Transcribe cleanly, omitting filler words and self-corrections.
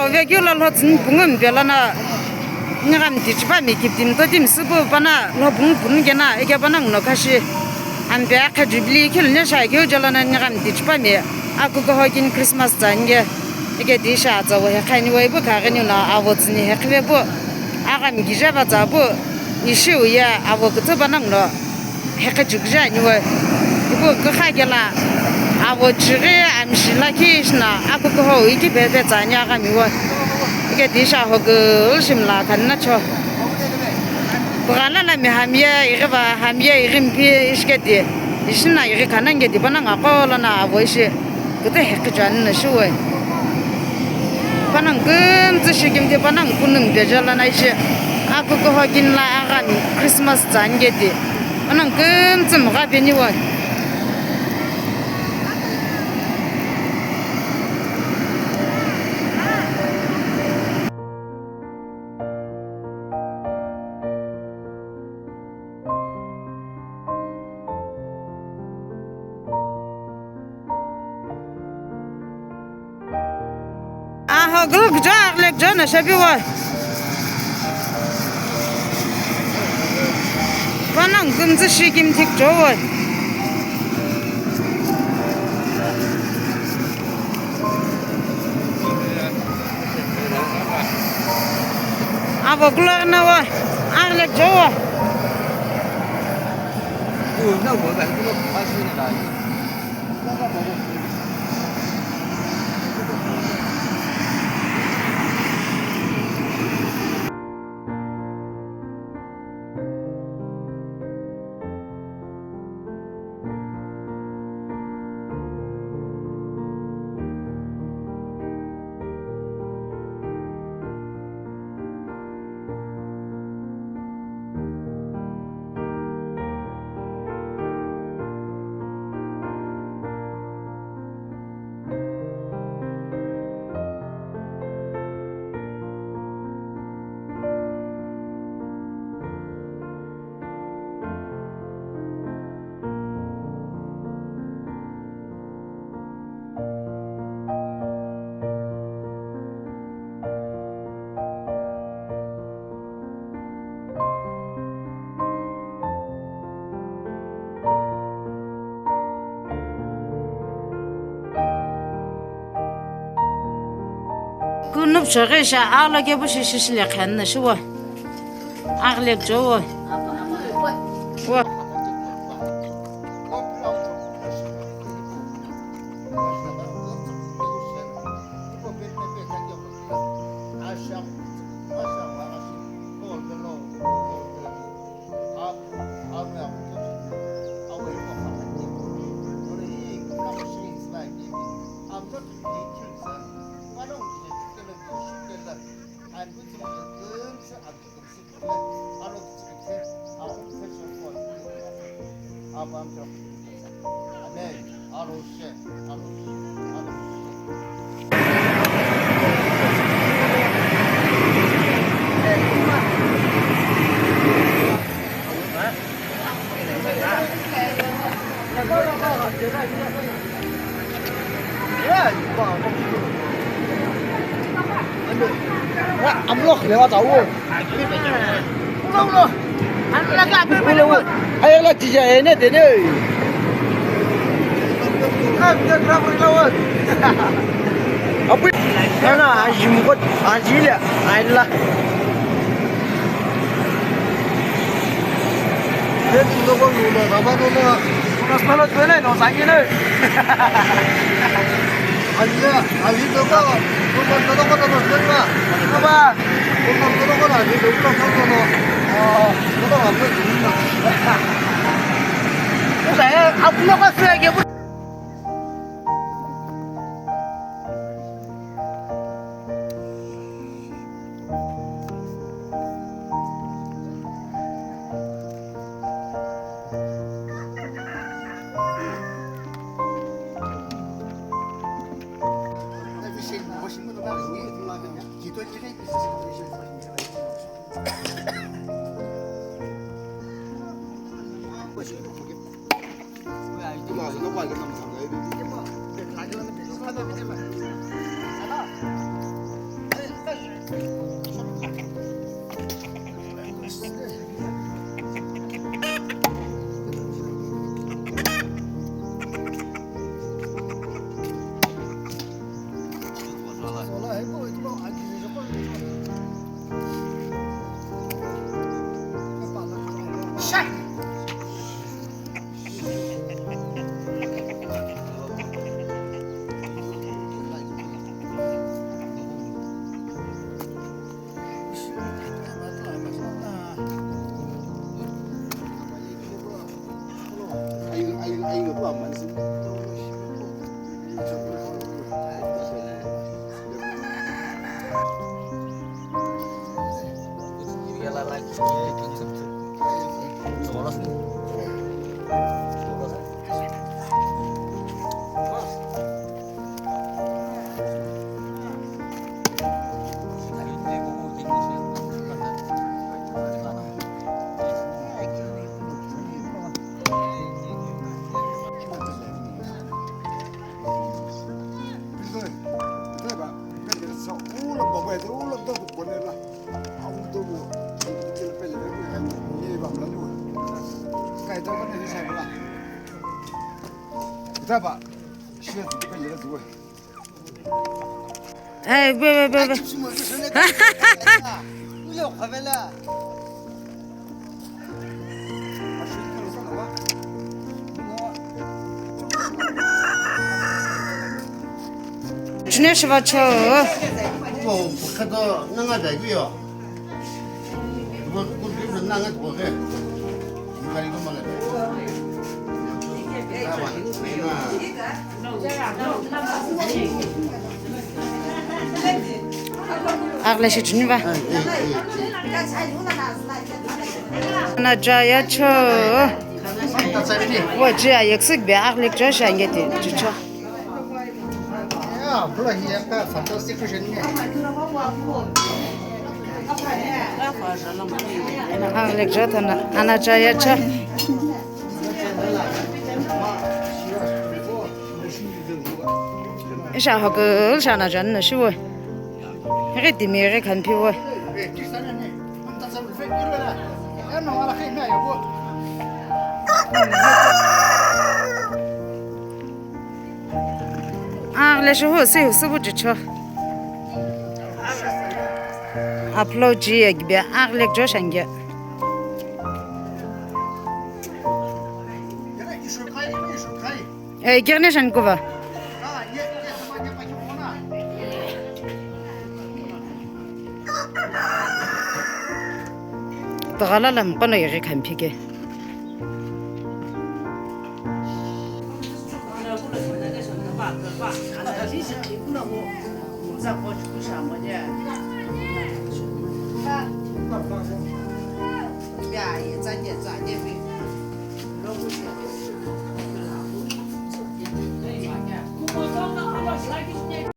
외교를 하든 봉은 별하나 내가 뒤집어 미기팀 또팀 쓰고 바나 너 봉 게나 이게 바나 너 가시 안 배가 주빌리 킬네 샤교 절하나 내가 뒤집어 미 아그거 하긴 크리스마스 잔게 이게 디샤 저거 해카니 왜부 가가니나 아버지니 해크베부 아감 기자바 자부 이슈야 아버부터 바나 너 해카 죽자니 왜 이거 그 하게라 아버지가 암실라키스나 아그거 이게 배배 자냐가 미워 이게 디샤하고 심라 간나쳐 부가나나 미하미야 이거 봐 하미야 이름피 이스게디 이신나 이게 가는 게 디바나 아까라나 아버지 그때 핵자는 쉬워 바는 금지시김디 바는 군능 되절라나 이시 아그거 하긴라 아간 크리스마스 잔게디 바는 금지 뭐가 되니와 قلق جاء لك جانا شبيوه فانا قمت الشيكيم تيك جوه ابو قلق نوا اغلق جوه كنوب شغيشة أغلق يبوش يشيشلي خاننا شو أغلق جوا amloh lewat tahu. Ulo. Anu lagi apa lewat? Ayo lah dia ini dene. Dia berapa lewat? Apa? Karena ajim kot ajilya. Ayolah. Dia tu kau dulu, apa tu? Nas malas mana? Nas lagi ni. Aja, aja tu kau. Bukan tu kau tu mana? Apa? Bukan tu kau aja tu kau tu no. Oh, tu kau apa tu? Saya apa nak kau lagi? 走了还不会多，俺就是不能说。下。아이고 또 안 많이 쓰.再把靴子快点走。哎，别，哈哈，你聊快点了。今天是吧？吃。不看到那个这个哟，我就是那个多的，你看你怎么了？أغلى شيء جنبه أنا جاية شو وجاي يكسب بأغلى جاش عندي تشوا يا بلا هي فانتاستيك شنو أغلى جات أنا جاية شو إيش هاكل شانا جنة شو غير دميغي كان بيوه ليش هو سيه سبوجي شو أبلوجي يجبي أغلق جوش أنجا إيه كيرنيش أنكوفا تغلا لم قنو يغي كان بيجي